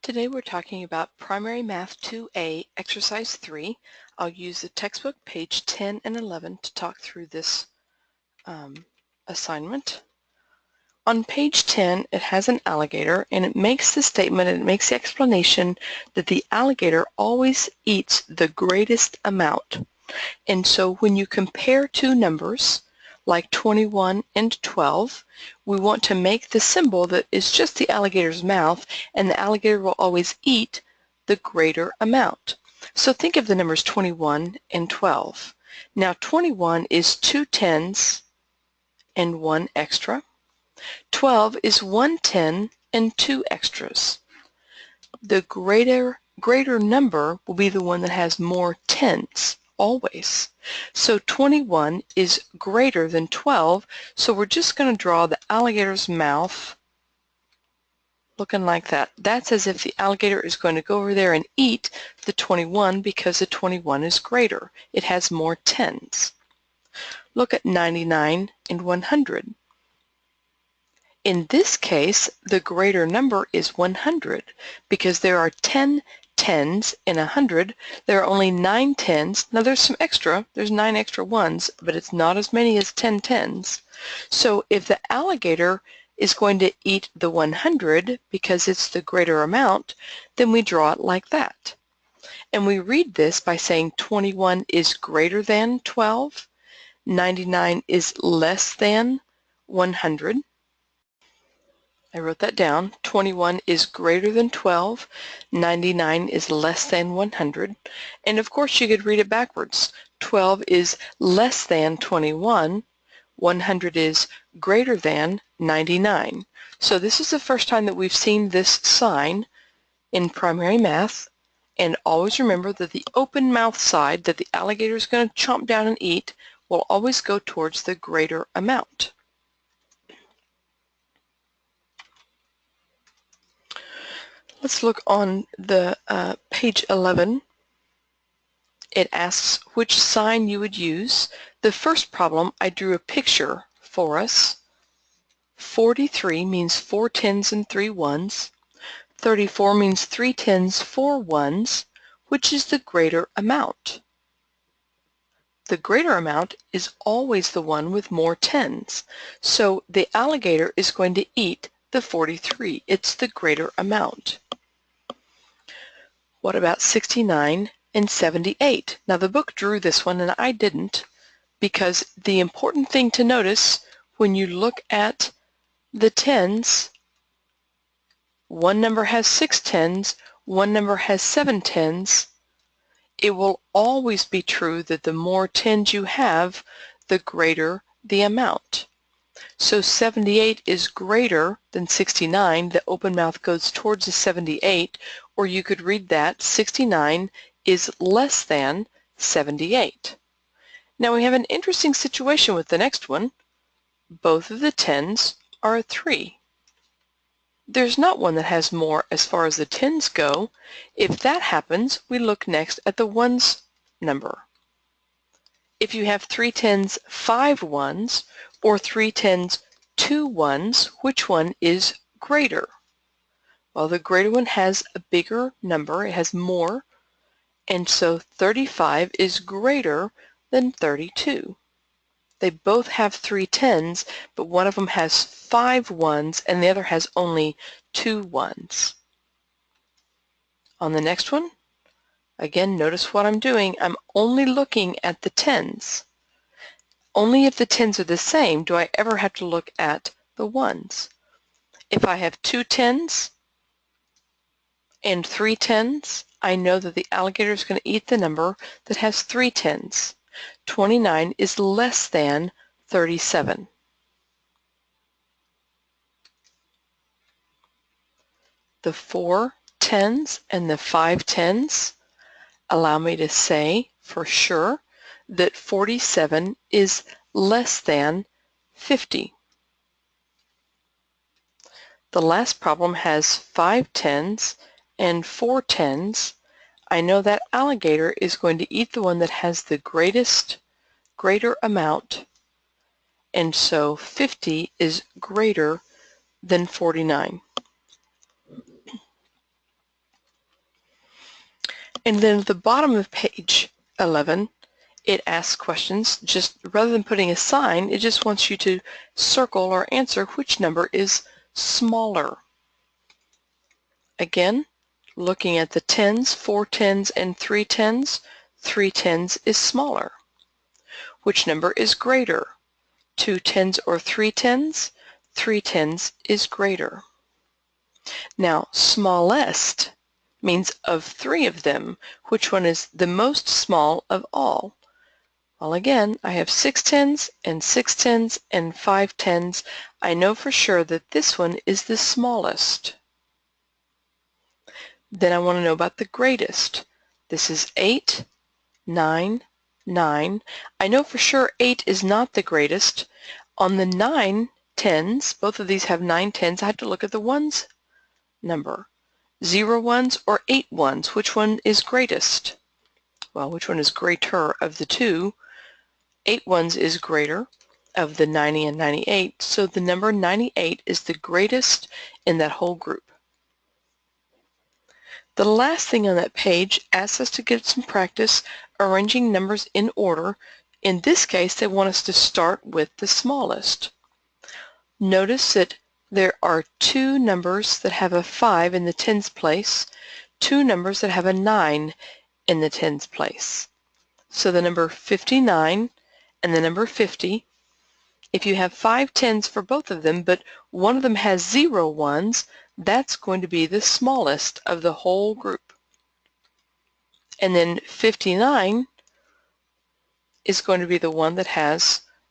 Today we're talking about Primary Math 2A, Exercise 3. I'll use the textbook, page 10 and 11, to talk through this assignment. On page 10, it has an alligator, and it makes the statement, and it makes the explanation that the alligator always eats the greatest amount. And so when you compare two numbers, like 21 and 12, we want to make the symbol that is just the alligator's mouth, and the alligator will always eat the greater amount. So think of the numbers 21 and 12. Now 21 is 2 tens and 1 extra. 12 is 1 10 and 2 extras. The greater number will be the one that has more tens, always. So 21 is greater than 12, so we're just going to draw the alligator's mouth looking like that. That's as if the alligator is going to go over there and eat the 21 because the 21 is greater. It has more tens. Look at 99 and 100. In this case, the greater number is 100 because there are 10 tens in 100. There are only 9 tens. Now there's some extra. There's 9 extra ones, but it's not as many as 10 tens. So if the alligator is going to eat the 100 because it's the greater amount, then we draw it like that. And we read this by saying 21 is greater than 12, 99 is less than 100. I wrote that down. 21 is greater than 12, 99 is less than 100, and of course you could read it backwards. 12 is less than 21, 100 is greater than 99. So this is the first time that we've seen this sign in primary math, and always remember that the open mouth side that the alligator is going to chomp down and eat will always go towards the greater amount. Let's look on the page 11. It asks which sign you would use. The first problem, I drew a picture for us. 43 means 4 tens and 3 ones. 34 means 3 tens, 4 ones. Which is the greater amount? The greater amount is always the one with more tens. So the alligator is going to eat the 43. It's the greater amount. What about 69 and 78? Now the book drew this one and I didn't, because the important thing to notice when you look at the tens, one number has 6 tens, one number has 7 tens. It will always be true that the more tens you have, the greater the amount. So 78 is greater than 69. The open mouth goes towards the 78, or you could read that 69 is less than 78. Now we have an interesting situation with the next one. Both of the tens are a 3. There's not one that has more as far as the tens go. If that happens, we look next at the ones number. If you have 3 tens, 5 ones, or 3 tens, 2 ones, which one is greater? Well, the greater one has a bigger number, it has more, and so 35 is greater than 32. They both have 3 tens, but one of them has 5 ones and the other has only 2 ones. On the next one, again, notice what I'm doing. I'm only looking at the tens. Only if the tens are the same do I ever have to look at the ones. If I have 2 tens and 3 tens, I know that the alligator is going to eat the number that has 3 tens. 29 is less than 37. The 4 tens and the 5 tens allow me to say for sure that 47 is less than 50. The last problem has 5 tens and 4 tens. I know that alligator is going to eat the one that has the greater amount, and so 50 is greater than 49. And then at the bottom of page 11, it asks questions. Just rather than putting a sign, it just wants you to circle or answer which number is smaller. Again, looking at the tens, 4 tens and 3 tens, 3 tens is smaller. Which number is greater? 2 tens or 3 tens? 3 tens is greater. Now, smallest means of 3 of them, which one is the most small of all? Well, again, I have 6 tens and 6 tens and 5 tens. I know for sure that this one is the smallest. Then I want to know about the greatest. This is 8, 9, 9. I know for sure 8 is not the greatest. On the 9 tens, both of these have 9 tens, I have to look at the ones number. 0 ones or 8 ones, which one is greatest? Well, which one is greater of the two? 8 ones is greater of the 90 and 98, so the number 98 is the greatest in that whole group. The last thing on that page asks us to get some practice arranging numbers in order. In this case, they want us to start with the smallest. Notice that there are 2 numbers that have a 5 in the tens place, 2 numbers that have a 9 in the tens place. So the number 59 and the number 50, if you have 5 tens for both of them, but one of them has 0 ones, that's going to be the smallest of the whole group. And then 59 is going to be the one that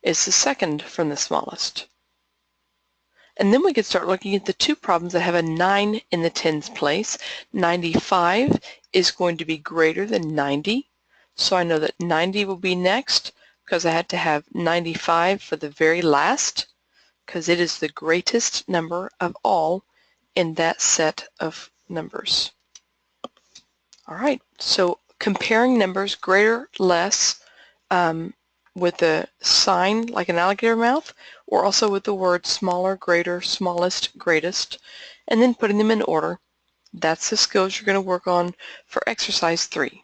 is the second from the smallest. And then we could start looking at the 2 problems that have a 9 in the tens place. 95 is going to be greater than 90, so I know that 90 will be next because I had to have 95 for the very last because it is the greatest number of all in that set of numbers. All right, so comparing numbers greater, less, with a sign like an alligator mouth, or also with the word smaller, greater, smallest, greatest, and then putting them in order. That's the skills you're going to work on for exercise 3.